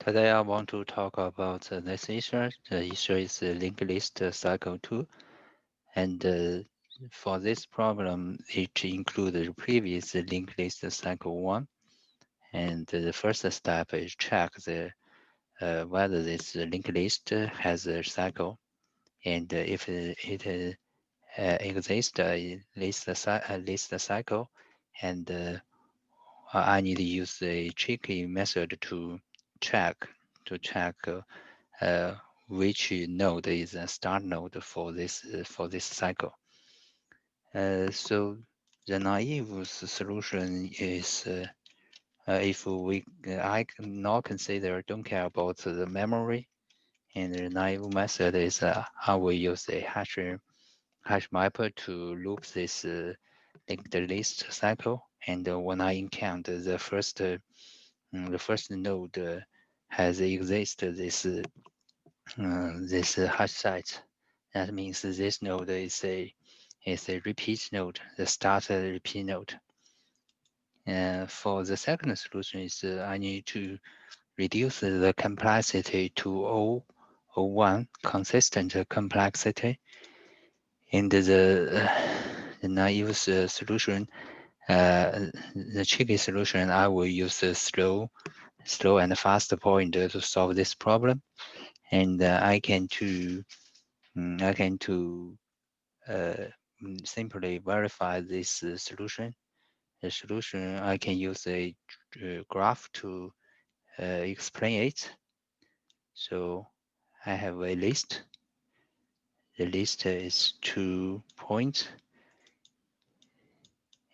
Today I want to talk about this issue. The issue is linked list cycle 2. And for this problem, it includes the previous linked list cycle 1. And the first step is check whether this linked list has a cycle. And if it exists a list cycle, and I need to use a tricky method to check uh, which node is a start node for this cycle. So the naive solution is if I not consider don't care about the memory, and the naive method is I will use a hash mapper to loop this linked list cycle, and when I encounter the first node has existed this hash site. That means this node is a repeat node, the start repeat node. For the second solution is I need to reduce the complexity to 0.01 consistent complexity. And the naive solution, the tricky solution, I will use the slow and fast pointer to solve this problem. And I can simply verify this solution. The solution, I can use a graph to explain it. So I have a list. The list is 2 points,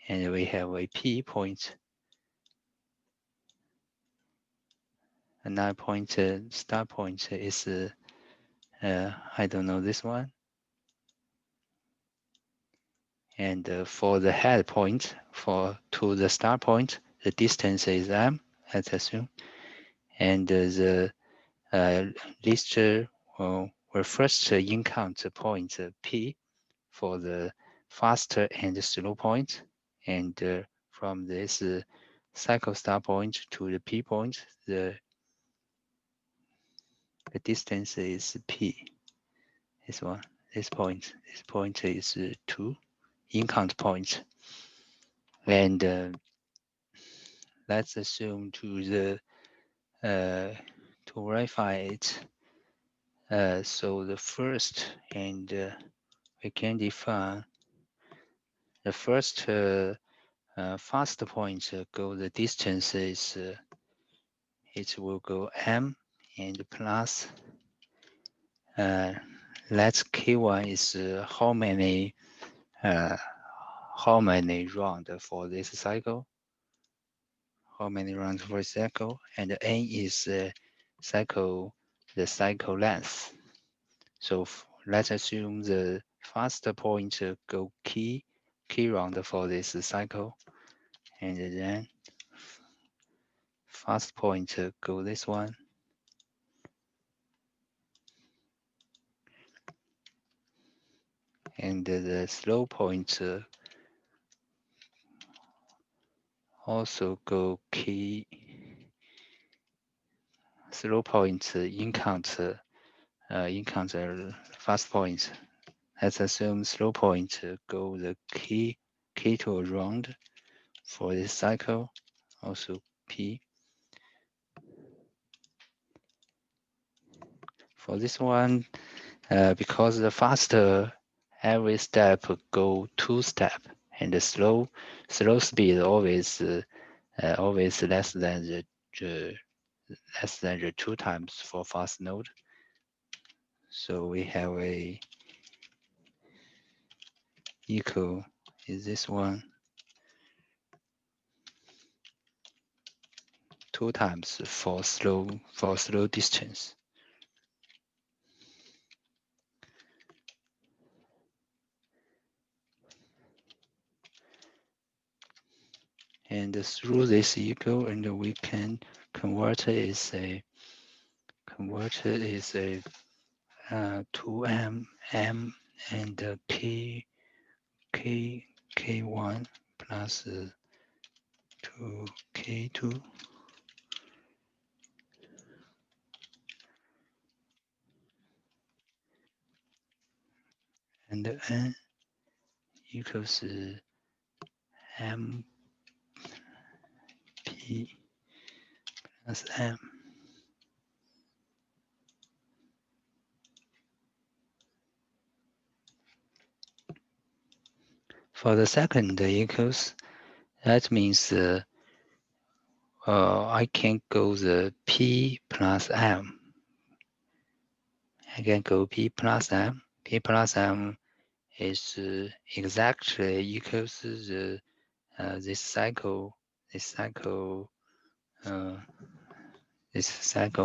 and we have a p point, a 9 point start point is I don't know this one. And for the head point, to the start point, the distance is m, let's assume. And the list will first encounter point p for the fast and slow point. And from this cycle start point to the p point, the distance is p. This one, this point is 2 encounter points. And let's assume to verify it. So the first, and we can define the first fast point go the distance is it will go m and plus let's k1 is how many round for this cycle, and n is the cycle length. So let's assume the fast point go key round for this cycle, and then fast point go this one, and the slow point also go key. Slow point encounter fast point. Let's assume slow point go the key to round for this cycle, also p. For this one, because the faster every step go 2 step, and the slow speed always less than the 2 times for fast node. So we have a equal is this one 2 times for slow distance. And through this equal, and we can convert it is a 2m m and k1 plus 2k2 and n equals m p plus m. For the second equals, that means I can go the p plus m. I can go p plus m. P plus m is exactly equals the this cycle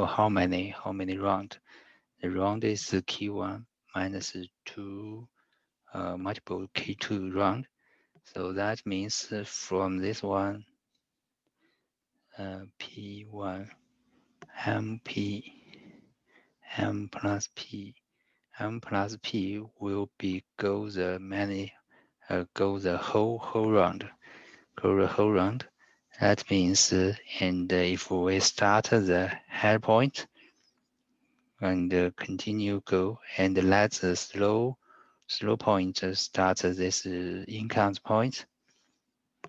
how many round? The round is Q1 minus 2 multiple K2 round. So that means from this one, P1, MP, M plus P will be go the whole round. Go the whole round. That means, and if we start the head point and continue go and let the slow point start this incount point,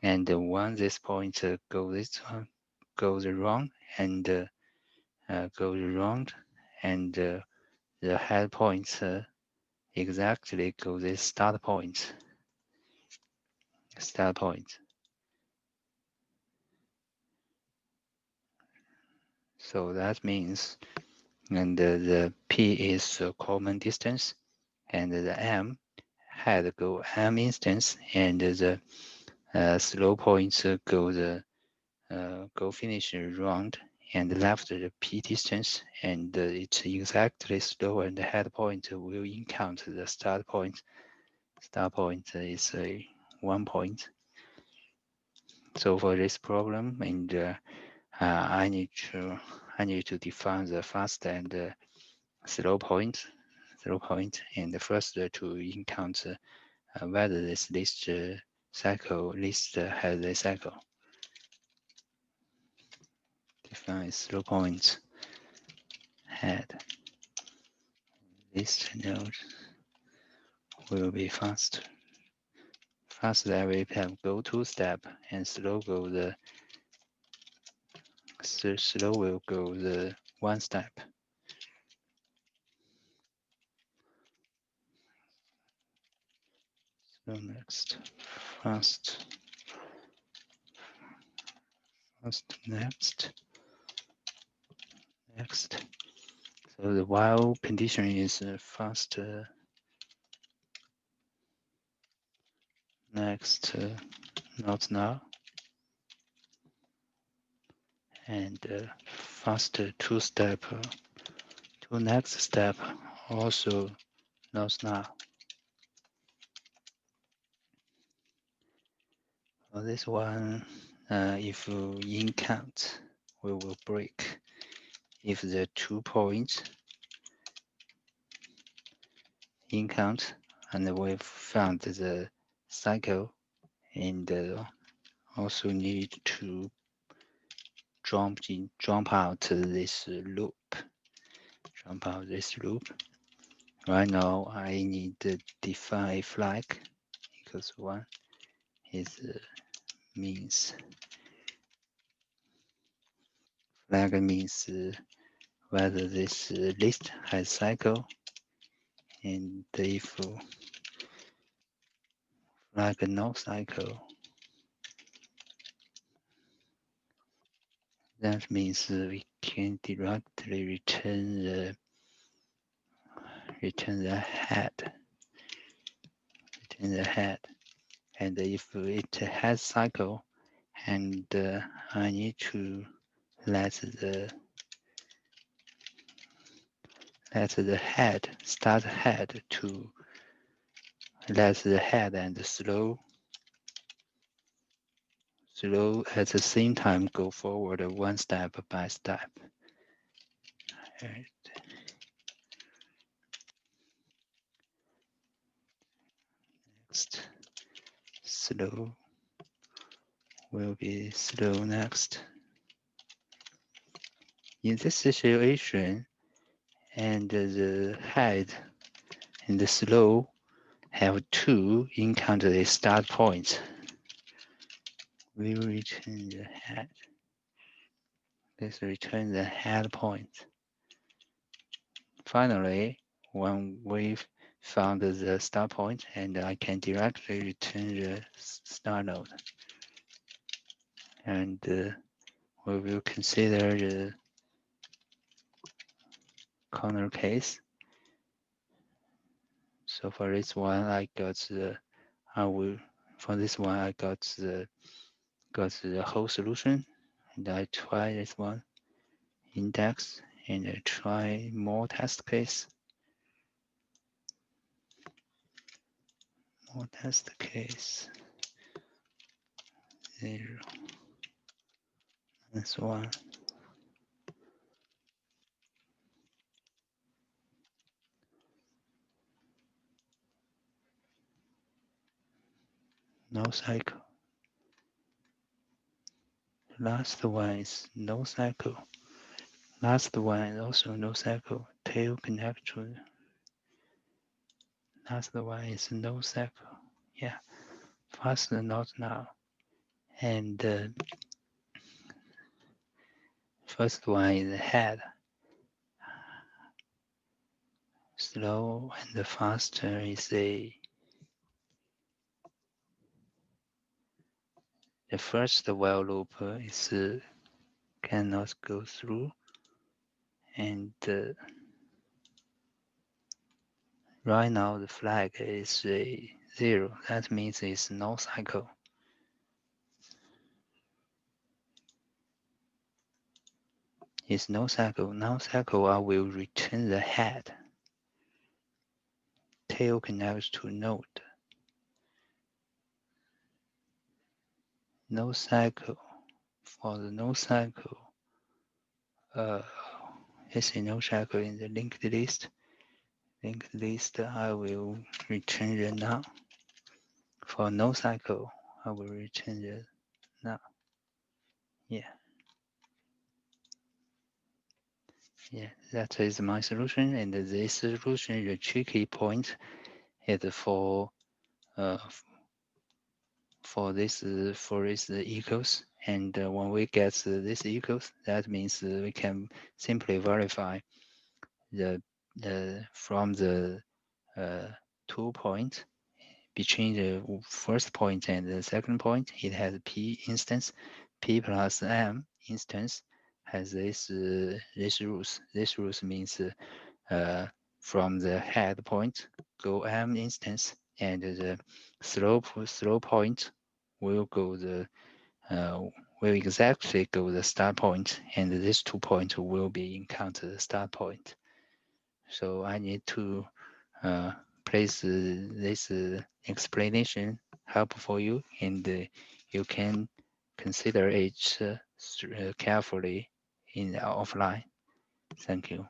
and when this point goes wrong and goes wrong, and the head point exactly go this start point. So that means, and the P is a common distance, and the M head go M instance, and the slow points go finish round and left the P distance, and it's exactly slow, and the head point will encounter the start point. Start point is 1 point. So for this problem, and I need to define the fast and slow point, and first to encounter whether this list has a cycle. Define slow point head. List node will be fast. Fast that we have go 2 step, and slow go the slow will go the 1 step. So next, fast next. So the while condition is fast next, not now, and fast 2 step to next step also not now. For this one, if in count, we will break if the 2 points in count, and we found the cycle, and also need to jump out this loop. Right now, I need to define a flag equals 1 is means. Flag means whether this list has cycle, and if flag no cycle, that means we can directly return the head. And if it has cycle, and I need to let the head start head to let the head and slow at the same time go forward 1 step by step. Right. Next, slow will be slow next. In this situation, and the head and the slow have two encounter start points, we will return the head. Let's return the head point. Finally, when we've found the start point, and I can directly return the start node. And we will consider the corner case. So for this one, I got the whole solution, and I try this one index, and I try more test case. More test case 0. This one. No cycle. Last one is no cycle. Last one is also no cycle. Tail connection. Last one is no cycle. Yeah, first not now. And first one is head. Slow and faster is the first while loop is cannot go through, and right now the flag is a 0. That means it's no cycle. It's no cycle. No cycle, I will return the head. Tail connects to node. No cycle. For the no cycle, it's a no cycle in the linked list. Linked list, I will return the now. For no cycle, I will return the now. Yeah. Yeah, that is my solution. And this solution, the tricky point is for this equals. And when we get this equals, that means we can simply verify from the 2 points between the first point and the second point, it has p instance, p plus m instance has this rules. This rules means from the head point go m instance, and the slow point will go will exactly go the start point, and these 2 points will be encounter the start point. So I need to place this explanation helpful for you, and you can consider it carefully in offline. Thank you.